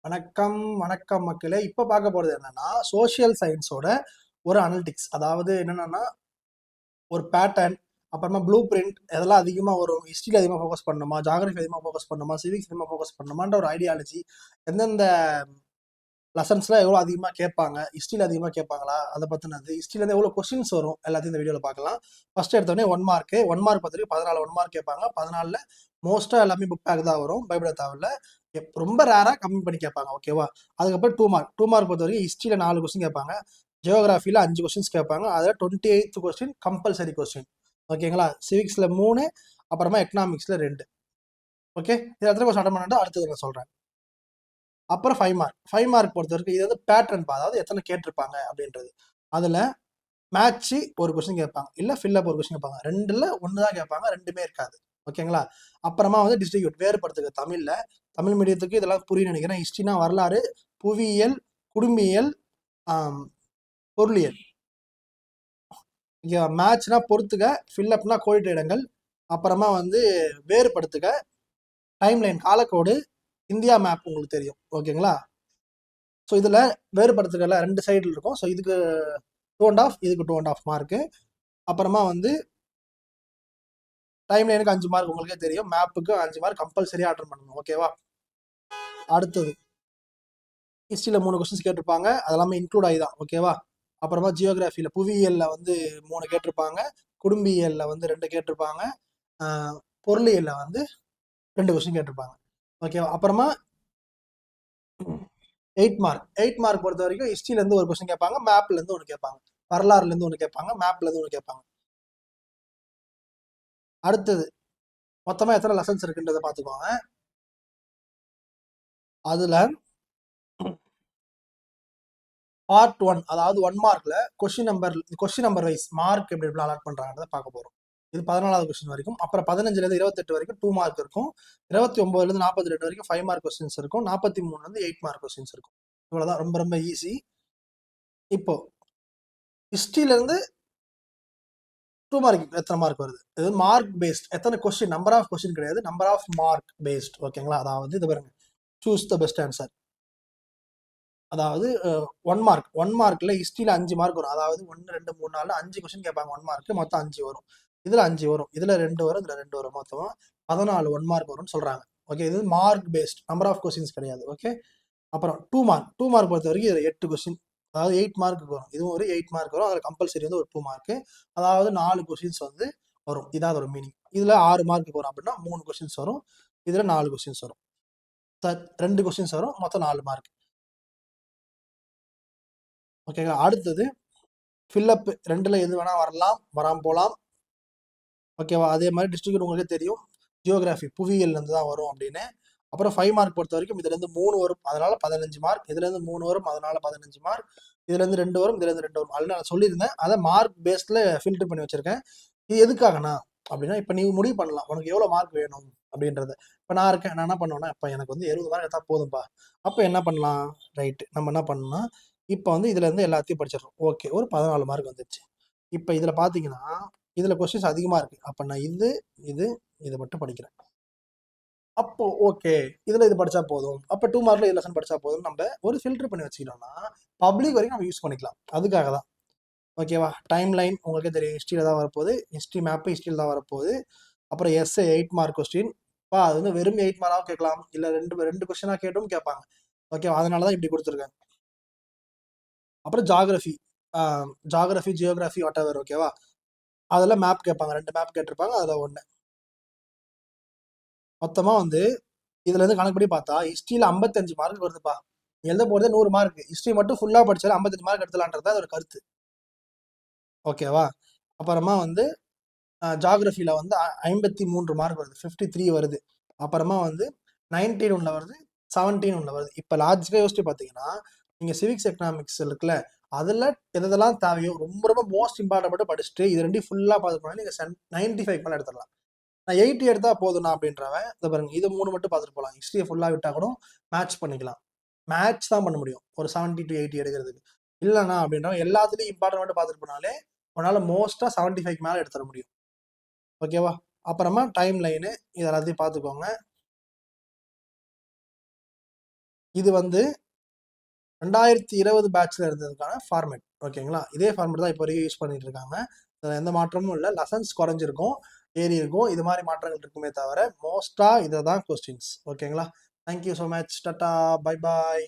வணக்கம் வணக்கம் மக்களே. இப்ப பார்க்க போறது என்னன்னா சோஷியல் சயின்ஸோட ஒரு அனலிட்டிக்ஸ். அதாவது என்னன்னா ஒரு பேட்டர்ன், அப்புறமா ப்ளூ பிரிண்ட் இதெல்லாம் அதிகமா வரும். ஹிஸ்டரியில் அதிகமாக ஃபோக்கஸ் பண்ணணுமா, ஜாகிரபி அதிகமாக ஃபோக்கஸ் பண்ணணுமா, சிவிக்ஸ் அதிகமாக ஃபோக்கஸ் பண்ணணுமான்ற ஒரு ஐடியாலஜி. எந்தெந்த லெசன்ஸ்ல எவ்வளோ அதிகமாக கேட்பாங்க, ஹிஸ்ட்ரியில் அதிகமாக கேட்பாங்களா, அதை பற்றினது, ஹிஸ்ட்ரியிலேருந்து எவ்வளோ கொஸ்டின்ஸ் வரும் எல்லாத்தையும் இந்த வீடியோவில் பார்க்கலாம். ஃபர்ஸ்ட் எடுத்தோடனே 1 மார்க் பார்த்து 14 1 மார்க் கேட்பாங்க. 14ல் மோஸ்ட்டாக எல்லாமே புக் பேக் தான் வரும், பயப்பட தேவையில்ல. ரொம்ப ரேராக கம்மி பண்ணி கேட்பாங்க. ஓகேவா? அதுக்கப்புறம் 2 மார்க் பொறுத்த வரைக்கும் ஹிஸ்ட்ரியில் 4 கொஸ்டின் கேட்பாங்க, ஜியோகிராஃபியில் 5 கொஸ்டின்ஸ் கேட்பாங்க. அதில் 28th கொஸ்டின் கம்பல்சரி கொஸ்டின். ஓகேங்களா? சிவிக்ஸில் 3, அப்புறமா எக்கனாமிக்ஸில் 2. ஓகே, இது எத்தனை கொஸ்டின் அட்டன் பண்ணா அடுத்தது நான் சொல்கிறேன். அப்புறம் 5 மார்க் பொறுத்த வரைக்கும் இது வந்து பேட்டர்ன், அதாவது எத்தனை கேட்டிருப்பாங்க அப்படின்றது. அதில் மேட்ச்சு ஒரு கொஸ்டின் கேட்பாங்க, இல்லை ஃபில்லப் ஒரு கொஸ்டின் கேட்பாங்க. 2ல் 1 தான் கேட்பாங்க, 2மே இருக்காது. ஓகேங்களா? அப்புறமா வந்து டிஸ்ட்ரிபியூட் வேறுபடுத்துக. தமிழ் மீடியத்துக்கு இதெல்லாம் புரிய நினைக்கிறேன். ஹிஸ்ட்ரினா வரலாறு, புவியியல், குடும்பியல், பொருளியல். இங்கே மேட்ச்னா பொறுத்துக்க, ஃபில்லப்னா கோடிட்ட இடங்கள், அப்புறமா வந்து வேறுபடுத்துக, டைம்லைன் காலக்கோடு, இந்தியா மேப் உங்களுக்கு தெரியும். ஓகேங்களா? ஸோ இதில் வேறுபடுத்துக்கல 2 சைடில் இருக்கும். ஸோ இதுக்கு 2.5, இதுக்கு 2.5 மார்க்கு. அப்புறமா வந்து டைம் லைனுக்கு 5 மார்க் உங்களுக்கே தெரியும், மேப்புக்கு 5 மார்க் கம்பல்சரியாக அட்டன் பண்ணணும். ஓகேவா? அடுத்தது ஹிஸ்ட்ரியில் 3 கொஸ்டின்ஸ் கேட்டிருப்பாங்க, அதெல்லாமே இன்க்ளூட் ஆகி தான். ஓகேவா? அப்புறமா ஜியோகிராஃபியில் புவியியலில் வந்து 3 கேட்டிருப்பாங்க, குடும்பியலில் வந்து 2 கேட்டிருப்பாங்க, பொருளியலில் வந்து 2 கொஸ்டின் கேட்டிருப்பாங்க. ஓகேவா? அப்புறமா 8 மார்க் பொறுத்த வரைக்கும் ஹிஸ்ட்ரியிலேருந்து ஒரு கொஸ்டின் கேட்பாங்க, மேப்லேருந்து ஒன்று கேட்பாங்க, வரலாறுலேருந்து ஒன்று கேட்பாங்க, மேப்லேருந்து ஒன்று கேட்பாங்க. அடுத்தது மொத்தமாக எத்தனை லெசன்ஸ் இருக்குன்றதை பார்த்துக்கோங்க. அதில் பார்ட் 1, அதாவது 1 மார்க்ல கொஸ்டின் நம்பர் வைஸ் மார்க் எப்படி எப்படி அலாட் பண்ணுறாங்கிறத பார்க்க போகிறோம். இது 14வது கொஸ்டின் வரைக்கும். அப்புறம் 15லேருந்து 28 வரைக்கும் 2 மார்க் இருக்கும். 29லேருந்து 42 வரைக்கும் 5 மார்க் கொஸ்டின்ஸ் இருக்கும். 43லேருந்து 8 மார்க் கொஸ்டின்ஸ் இருக்கும். இவ்வளோதான், ரொம்ப ரொம்ப ஈஸி. இப்போ ஹிஸ்ட்ரியிலேருந்து 2 மார்க் எத்தனை மார்க் வருது? இது மார்க் பேஸ்ட். எத்தனை கொஸ்டின், நம்பர் ஆஃப் கொஸ்டின் கிடையாது, நம்பர் ஆஃப் மார்க் பேஸ்ட். ஓகேங்களா? அதாவது இது பாருங்க, சூஸ் த பெஸ்ட் ஆன்சர். அதாவது 1 மார்க்ல ஹிஸ்ட்ரியில் 5 மார்க் வரும். அதாவது 1 2 3 4 5 கொஸ்டின் கேட்பாங்க. 1 மார்க் மொத்தம் 5 வரும். இதில் 5 வரும், இதில் 2 வரும், இதில் 2 வரும். மொத்தமாக 14 1 மார்க் வரும்னு சொல்கிறாங்க. ஓகே, இது mark based, number of questions கிடையாது. ஓகே, அப்புறம் 2 மார்க் பொறுத்த வரைக்கும் இதில் 8 கொஸ்டின், அதாவது 8 மார்க்கு வரும். இதுவும் ஒரு 8 மார்க் வரும். அதில் கம்பல்சரி வந்து ஒரு 2 மார்க்கு, அதாவது 4 கொஸ்டின்ஸ் வந்து வரும். இதாவது ஒரு மீனிங். இதில் 6 மார்க்கு வரும் அப்படின்னா 3 கொஸ்டின்ஸ் வரும், இதில் 4 கொஸ்டின்ஸ் வரும், 2 கொஸ்டின்ஸ் வரும், மொத்தம் 4 மார்க். ஓகேங்களா? அடுத்தது ஃபில்லப் 2ல் எது வேணால் வரலாம், வராமல் போகலாம். ஓகேவா? அதே மாதிரி டிஸ்ட்ரிக்ட் உங்களுக்கே தெரியும், ஜியோகிராஃபி புவியியல்லேருந்து தான் வரும் அப்படின்னு. அப்புறம் 5 மார்க் பொறுத்த வரைக்கும் இதுலேருந்து 3 வரும், அதனால 15 மார்க். இதுலேருந்து 3 வரும், அதனால 15 மார்க். இதுலேருந்து 2 வரும், இதுலேருந்து 2 வரும். அதில் நான் சொல்லியிருந்தேன், அதை மார்க் பேஸில் ஃபில்டர் பண்ணி வச்சிருக்கேன். இது எதுக்காகண்ணா அப்படின்னா, இப்போ நீ முடிவு பண்ணலாம் உனக்கு எவ்வளோ மார்க் வேணும் அப்படின்றத. இப்போ நான் இருக்கேன், நான் என்ன பண்ணுவேன்னா, இப்போ எனக்கு வந்து 70 மார்க் எடுத்தால் போதும்பா. அப்போ என்ன பண்ணலாம்? ரைட்டு, நம்ம என்ன பண்ணணும்னா, இப்போ வந்து இதுலேருந்து எல்லாத்தையும் படிச்சிடறோம். ஓகே, ஒரு 14 மார்க் வந்துடுச்சு. இப்போ இதில் பார்த்தீங்கன்னா, இதில் கொஸ்டின்ஸ் அதிகமாக இருக்குது. அப்போ நான் இது மட்டும் படிக்கிறேன். அப்போ ஓகே, இதில் இது படித்தா போதும், அப்போ 2 மார்க்கில் இது லெசன் படித்தா போதும், நம்ம ஒரு ஃபில்டர் பண்ணி வச்சுக்கிட்டோம்னா பப்ளிக் வரைக்கும் நம்ம யூஸ் பண்ணிக்கலாம். அதுக்காக தான். ஓகேவா? டைம் லைன் உங்களுக்கே தெரியும், ஹிஸ்ட்ரியில் தான் வரப்போகுது. ஹிஸ்ட்ரி மேப்பு ஹிஸ்ட்ரியில் தான் வரப்போகுது. அப்புறம் எஸ்ஏ 8 மார்க் கொஸ்டின். அது வந்து வெறும் 8 மார்க்காகவும் கேட்கலாம், இல்லை 2 கொஸ்டினாக கேட்டும் கேட்பாங்க. ஓகேவா? அதனால தான் இப்படி கொடுத்துருக்கேன். அப்புறம் ஜாகிரஃபி ஜியோகிராஃபி வாட் எவர். ஓகேவா? அதில் மேப் கேட்பாங்க, 2 மேப் கேட்டிருப்பாங்க, அதில் 1. மொத்தமாக வந்து இதுலேருந்து கணக்குப்படி பார்த்தா ஹிஸ்ட்ரியில் 55 மார்க் வருதுப்பா. எழுத போகிறது 100 மார்க். ஹிஸ்ட்ரி மட்டும் ஃபுல்லாக படித்தாலும் 55 மார்க் எடுத்துலான்றது தான் ஒரு கருத்து. ஓகேவா? அப்புறமா வந்து ஜாகிரஃபியில் வந்து 53 மார்க் வருது, 53 வருது. அப்புறமா வந்து 19 ஒன்றில் வருது, 17 ஒன்றில் வருது. இப்போ லாஜிக்காக யோசிச்சு பார்த்தீங்கன்னா, நீங்கள் சிவிக்ஸ் எக்கனாமிக்ஸ் இருக்குல்ல, அதில் எதெல்லாம் தேவையோ ரொம்ப ரொம்ப மோஸ்ட் இம்பார்ட்டன் மட்டும் படிச்சுட்டு இது 2 ஃபுல்லாக பார்த்து போனால் நீங்கள் 95 மேலே எடுத்துடலாம். நான் 80 எடுத்தால் போதும்ண்ணா அப்படின்றவன் இதை பாருங்க, இது 3 மட்டும் பார்த்துட்டு போகலாம். ஹிஸ்ட்ரியை ஃபுல்லாக விட்டால் கூட மேட்ச் பண்ணிக்கலாம். மேட்ச் தான் பண்ண முடியும் ஒரு 70 to 80 எடுக்கிறதுக்கு. இல்லைண்ணா அப்படின்றவன் எல்லாத்துலேயும் இம்பார்ட்டன் மட்டும் பார்த்துட்டு போனாலே உன்னால் மோஸ்ட்டாக 75 மேலே எடுத்துட முடியும். ஓகேவா? அப்புறமா டைம் லைனு இது எல்லாத்தையும் பார்த்துக்கோங்க. இது வந்து 2020 பேட்ச்ல இருந்ததுக்கான ஃபார்மேட். ஓகேங்களா? இதே ஃபார்மேட் தான் இப்போ வரைக்கும் யூஸ் பண்ணிட்டு இருக்காங்க. இதுல எந்த மாற்றமும் இல்லை. லெசன்ஸ் குறைஞ்சிருக்கும், ஏறி இருக்கும். இது மாதிரி மாற்றங்கள் இருக்குமே தவிர மோஸ்டா இதை தான் கொஸ்டின்ஸ். ஓகேங்களா? Thank you so much. Tata, bye bye.